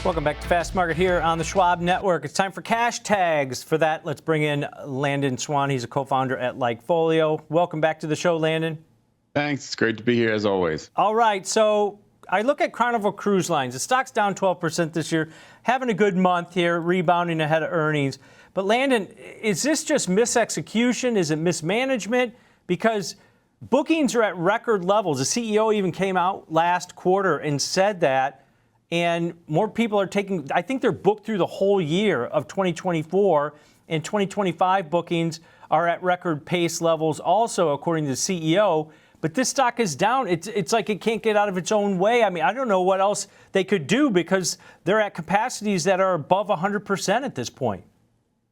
Welcome back to Fast Market here on the Schwab Network. It's time for cash tags. For that, let's bring in Landon Swan. He's a co-founder at LikeFolio. Welcome back to the show, Landon. Thanks. It's great to be here as always. All right. So I look at Carnival Cruise Lines. The stock's down 12% this year, having a good month here, rebounding ahead of earnings. But Landon, is this just misexecution? Is it mismanagement? Because bookings are at record levels. The CEO even came out last quarter and said that. And more people are taking, I think they're booked through the whole year of 2024, and 2025 bookings are at record pace levels also, according to the CEO. But this stock is down. It's like it can't get out of its own way. I mean, I don't know what else they could do because they're at capacities that are above 100% at this point.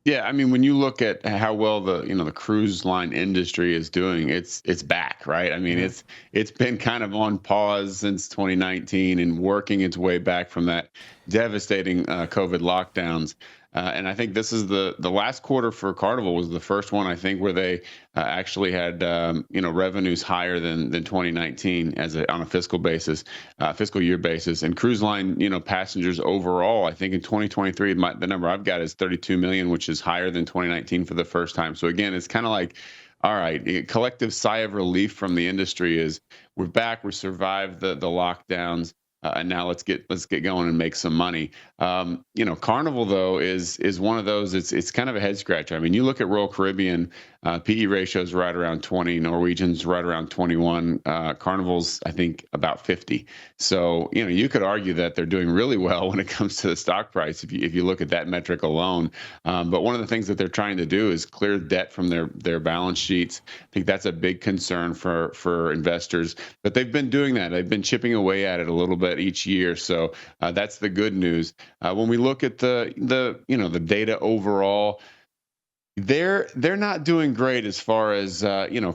Yeah, I mean, when you look at how well the cruise line industry is doing, it's back, right? I mean, it's been kind of on pause since 2019 and working its way back from that devastating COVID lockdowns. And I think this is the last quarter for Carnival was the first one, I think, where they actually had revenues higher than 2019 on a fiscal year basis. And cruise line passengers overall, I think in 2023 the number I've got is 32 million, which is higher than 2019 for the first time. So again, it's kind of like, all right, a collective sigh of relief from the industry is we're back, we survived the lockdowns. And now let's get going and make some money. Carnival though is one of those. It's kind of a head scratcher. I mean, you look at Royal Caribbean, PE ratios right around 20, Norwegian's right around 21, Carnival's I think about 50. So you could argue that they're doing really well when it comes to the stock price if you look at that metric alone. But one of the things that they're trying to do is clear debt from their balance sheets. I think that's a big concern for investors. But they've been doing that. They've been chipping away at it a little bit each year. So that's the good news. When we look at the data overall, they're not doing great as far as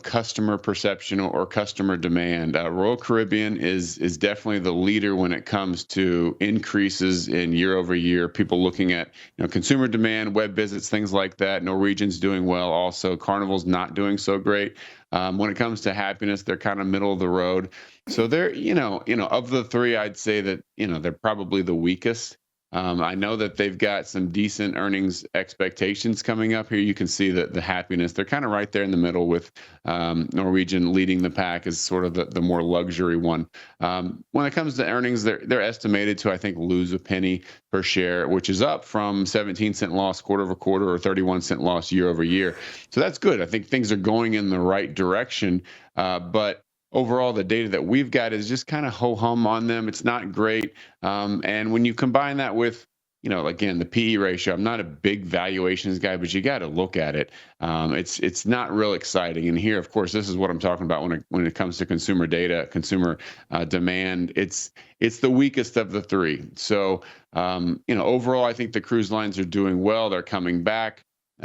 customer perception or customer demand. Royal Caribbean is definitely the leader when it comes to increases in year over year. People looking at consumer demand, web visits, things like that. Norwegian's doing well. Also, Carnival's not doing so great. When it comes to happiness, they're kind of middle of the road. So they're of the three, I'd say that they're probably the weakest. I know that they've got some decent earnings expectations coming up here. You can see that the happiness, they're kind of right there in the middle with Norwegian leading the pack as sort of the more luxury one. When it comes to earnings, they're estimated to, I think, lose a penny per share, which is up from 17-cent loss quarter over quarter or 31-cent loss year over year. So that's good. I think things are going in the right direction. But overall, the data that we've got is just kind of ho-hum on them. It's not great. And when you combine that with, again, the PE ratio, I'm not a big valuations guy, but you got to look at it. It's not real exciting. And here, of course, this is what I'm talking about when it comes to consumer data, consumer demand. It's the weakest of the three. So, overall, I think the cruise lines are doing well. They're coming back.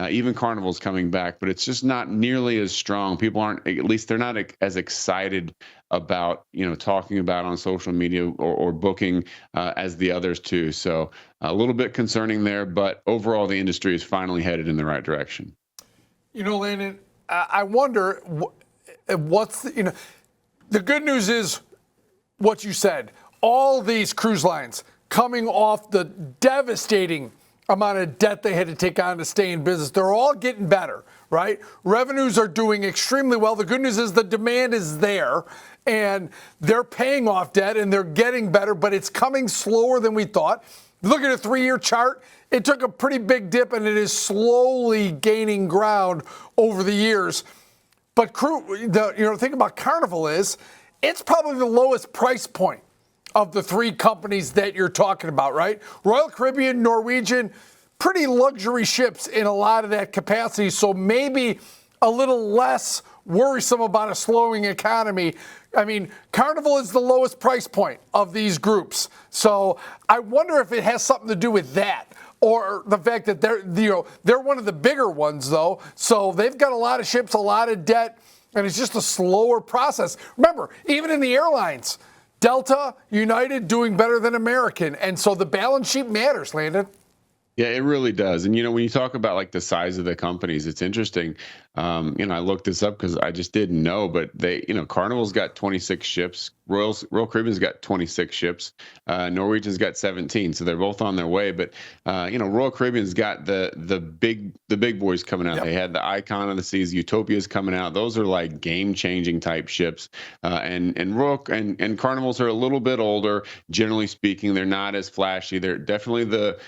Even Carnival's coming back, but it's just not nearly as strong. People aren't, at least they're not as excited about, talking about on social media or booking as the others too. So a little bit concerning there, but overall the industry is finally headed in the right direction. Landon, I wonder what's the good news is what you said. All these cruise lines coming off the devastating amount of debt they had to take on to stay in business. They're all getting better, right? Revenues are doing extremely well. The good news is the demand is there and they're paying off debt and they're getting better, but it's coming slower than we thought. Look at a 3-year chart. It took a pretty big dip and it is slowly gaining ground over the years. But the thing about Carnival is it's probably the lowest price point of the three companies that you're talking about, right? Royal Caribbean, Norwegian, pretty luxury ships in a lot of that capacity. So maybe a little less worrisome about a slowing economy. I mean, Carnival is the lowest price point of these groups. So I wonder if it has something to do with that or the fact that they're one of the bigger ones though. So they've got a lot of ships, a lot of debt, and it's just a slower process. Remember, even in the airlines, Delta, United doing better than American. And so the balance sheet matters, Landon. Yeah, it really does. And when you talk about like the size of the companies, it's interesting. I looked this up because I just didn't know, but Carnival's got 26 ships, Royal Caribbean's got 26 ships, Norwegian's got 17, so they're both on their way. But Royal Caribbean's got the big boys coming out. Yep. They had the Icon of the Seas, Utopia's coming out. Those are like game changing type ships. And Carnivals are a little bit older. Generally speaking, they're not as flashy. They're definitely the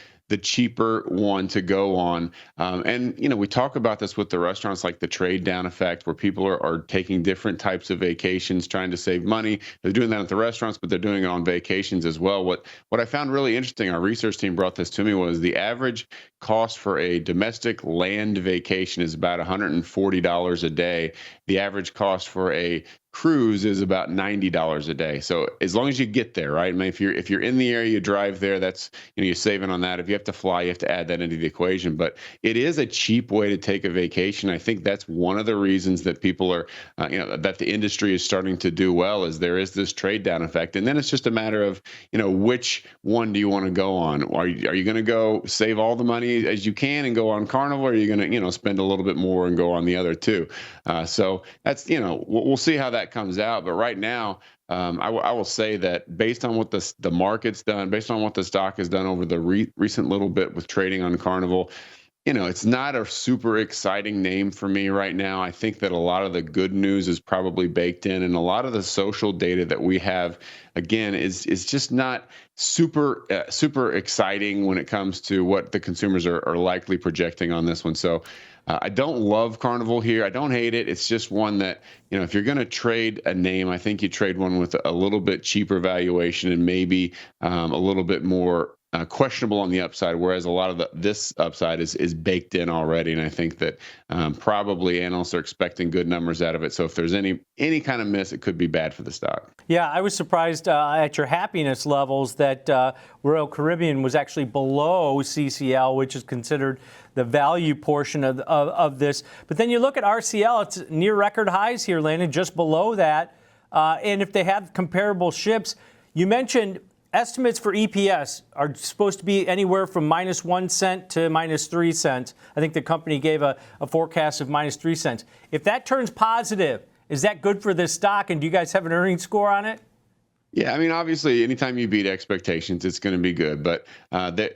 cheaper one to go on. We talk about this with the restaurants, like the trade down effect, where people are taking different types of vacations, trying to save money. They're doing that at the restaurants, but they're doing it on vacations as well. What I found really interesting, our research team brought this to me, was the average cost for a domestic land vacation is about $140 a day. The average cost for a cruise is about $90 a day. So as long as you get there, right? I mean, if you're in the area, you drive there, that's you're saving on that. If you have to fly, you have to add that into the equation. But it is a cheap way to take a vacation. I think that's one of the reasons that people are, that the industry is starting to do well, is there is this trade down effect. And then it's just a matter of, which one do you want to go on? Are you going to go save all the money as you can and go on Carnival, or are you going to, spend a little bit more and go on the other two? So that's, we'll see how that comes out. But right now, I will say that based on what the market's done, based on what the stock has done over the recent little bit with trading on Carnival, it's not a super exciting name for me right now. I think that a lot of the good news is probably baked in, and a lot of the social data that we have, again, is just not super exciting when it comes to what the consumers are likely projecting on this one. So I don't love Carnival here. I don't hate it. It's just one that, if you're going to trade a name, I think you trade one with a little bit cheaper valuation and maybe a little bit more questionable on the upside, whereas a lot of this upside is baked in already. And I think that probably analysts are expecting good numbers out of it. So if there's any kind of miss, it could be bad for the stock. Yeah, I was surprised at your happiness levels that Royal Caribbean was actually below CCL, which is considered the value portion of this. But then you look at RCL, it's near record highs here, Landon, just below that. And if they have comparable ships, you mentioned estimates for EPS are supposed to be anywhere from -1 cent to -3 cents. I think the company gave a forecast of -3 cents. If that turns positive, is that good for this stock? And do you guys have an earnings score on it? Yeah, I mean, obviously, anytime you beat expectations, it's going to be good. But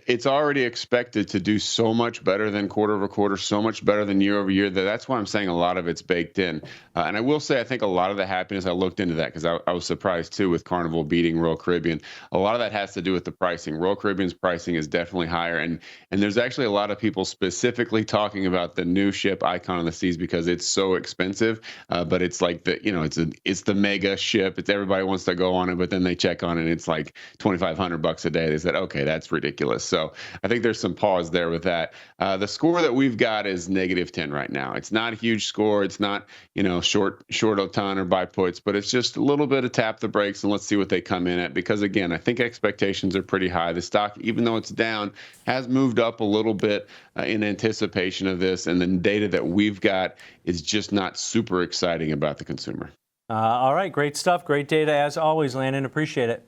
it's already expected to do so much better than quarter over quarter, so much better than year over year. That's why I'm saying a lot of it's baked in. And I will say, I think a lot of the happiness, I looked into that because I was surprised too with Carnival beating Royal Caribbean. A lot of that has to do with the pricing. Royal Caribbean's pricing is definitely higher, and there's actually a lot of people specifically talking about the new ship Icon of the Seas because it's so expensive. But it's like it's the mega ship. It's everybody wants to go on it, but then they check on it and it's like $2,500 a day. They said, okay, that's ridiculous. So I think there's some pause there with that. The score that we've got is -10 right now. It's not a huge score. It's not, short a ton or buy puts, but it's just a little bit of tap the brakes and let's see what they come in at. Because again, I think expectations are pretty high. The stock, even though it's down, has moved up a little bit in anticipation of this. And the data that we've got is just not super exciting about the consumer. All right, great stuff. Great data as always, Landon. Appreciate it.